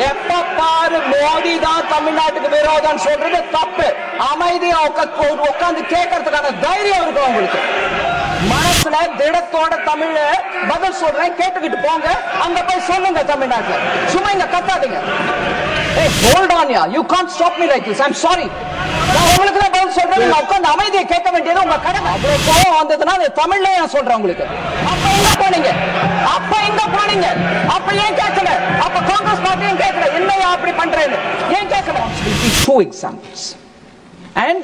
எப்ப பாரு மோடி தான் தமிழ்நாட்டுக்கு விரோதம் சொல்றது தப்பு. அமைதியா உட்கார்ந்து கேட்கறதுக்கான தைரியம் இருக்கும் உங்களுக்கு. மனசுல திடத்தோட தமிழ பதில் சொல்றேன், கேட்டுக்கிட்டு போங்க. அங்க போய் சொல்லுங்க தமிழ்நாட்டுல. சும்மா இங்க கத்தாதீங்க. Hey, hold on, yeah. You can't stop me like this. I'm sorry. நான் உங்களுக்கு தான் பதில் சொல்றேன். நீங்க உட்கார்ந்து அமைதியை கேட்க வேண்டியது உங்க கடமை. அவ்வளவு கோவம் வந்ததுன்னா தமிழ்ல நான் சொல்றேன் உங்களுக்கு. அப்ப எங்க போனீங்க? அப்ப ஏன் கேட்கல? அப்ப காங்கிரஸ் பார்ட்டியும் கேட்கல. என்னையா அப்படி பண்றேன்னு ஏன் கேட்கல? Two examples. And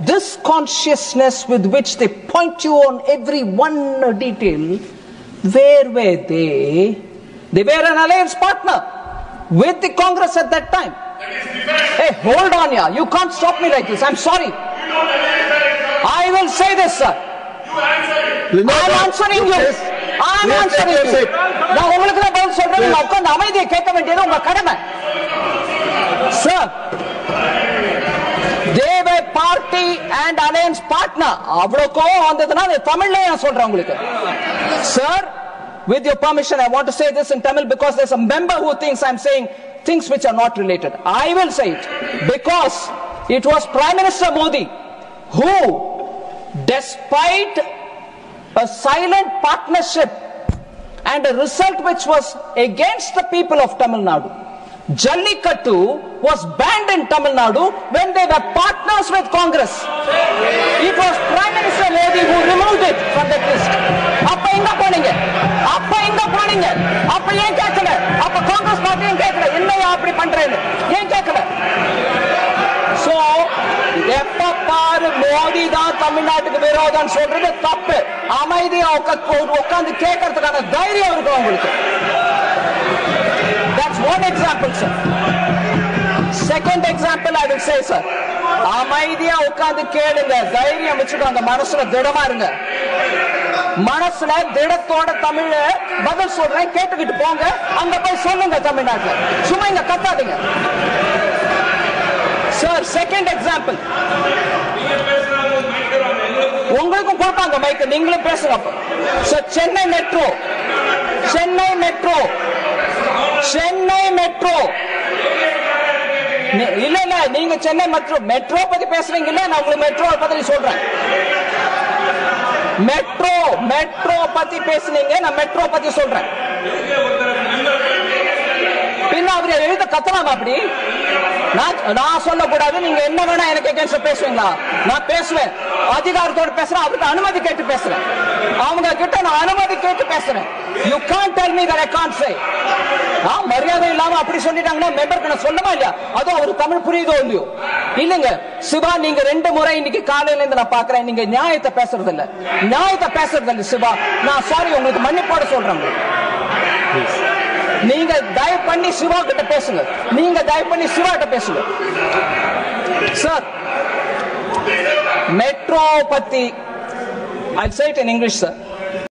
this consciousness with which they point you on every one detail, where were they? They were an alliance partner with the Congress at that time. Hey, hold on, yeah. You can't stop me like this. I'm sorry. I will say this, sir. I'm answering you. I'm answering you. நான் உங்களுக்கு தான் பதில் சொல்றேன். நீங்க உட்கார்ந்து அமைதியை கேட்க வேண்டியது உங்க கடமை. Sir, they were party and alliance partner. அவ்வளவு கோவம் வந்ததுன்னா தமிழ்ல நான் சொல்றேன் உங்களுக்கு. Sir, with your permission, I want to say this in Tamil because there's a member who thinks I'm saying things which are not related. I will say it because it was Prime Minister Modi who, despite a silent partnership and a result which was against the people of Tamil Nadu, Jallikattu was banned in Tamil Nadu when they were partners with Congress. It was Prime Minister Modi who removed it from that list. அப்ப எங்க போனீங்க? அப்ப ஏன் கேட்கல? அப்ப காங்கிரஸ் பார்ட்டியும் கேட்கல. என்னையா அப்படி பண்றேன்னு ஏன் கேட்கல? So, எப்ப பாரு மோடி தான் தமிழ்நாட்டுக்கு விரோதம் சொல்றது தப்பு. அமைதியா உட்கார்ந்து கேட்கறதுக்கான தைரியம் இருக்கும் உங்களுக்கு. That's one example, sir. Second example I will say, sir. அமைதியா உட்கார்ந்து கேளுங்க, தைரியம் வச்சுக்கோங்க, மனசுல திடமா இருங்க. மனசுல திடத்தோட தமிழ பதில் சொல்றேன், கேட்டுக்கிட்டு போங்க. அங்க போய் சொல்லுங்க தமிழ்நாட்டுல. சும்மா இங்க கத்தாதீங்க. Sir, second example. உங்களுக்கும் கொடுப்பாங்க மைக், நீங்களும் பேசுங்க. Sir, சென்னை மெட்ரோ இல்ல நீங்க சென்னை மெட்ரோ பத்தி பேசுறீங்க இல்ல, நான் உங்களுக்கு மெட்ரோ பத்தி சொல்றேன். மெட்ரோ பத்தி பேசுனீங்க, நான் மெட்ரோ பத்தி சொல்றேன். பின்ன அவர் எழுத கத்தலாம் அப்படி. நான் சொல்லக்கூடாது, நீங்க என்ன வேணா எனக்கு எகென்ஸ்ட் பேசுவீங்களா? நான் பேசுவேன், அதிகாரத்தோடு பேசுறேன், அவருக்கு அனுமதி கேட்டு பேசுறேன். அவங்க கிட்ட நான் அனுமதி கேட்டு பேசுறேன். You can't tell me that I can't say. மரியாதை இல்லாம அப்படி சொல்லிட்டாங்கன்னா மெம்பருக்கு நான் சொல்லமா இல்லையா? அதுவும் அவரு தமிழ் புரியுதோ இல்லையோ? இல்லங்க சிவா, நீங்க 2 முறை இன்னைக்கு காலையில இருந்து நான் பாக்குறேன், நீங்க நியாயத்தை பேசுறது இல்ல சிவா. நான் சாரி, உங்களுக்கு மன்னிப்போட சொல்றேன். நீங்க தயவு பண்ணி சிவா கிட்ட பேசுங்க. சார், மெட்ரோ பத்தி I'll say it in English, sir.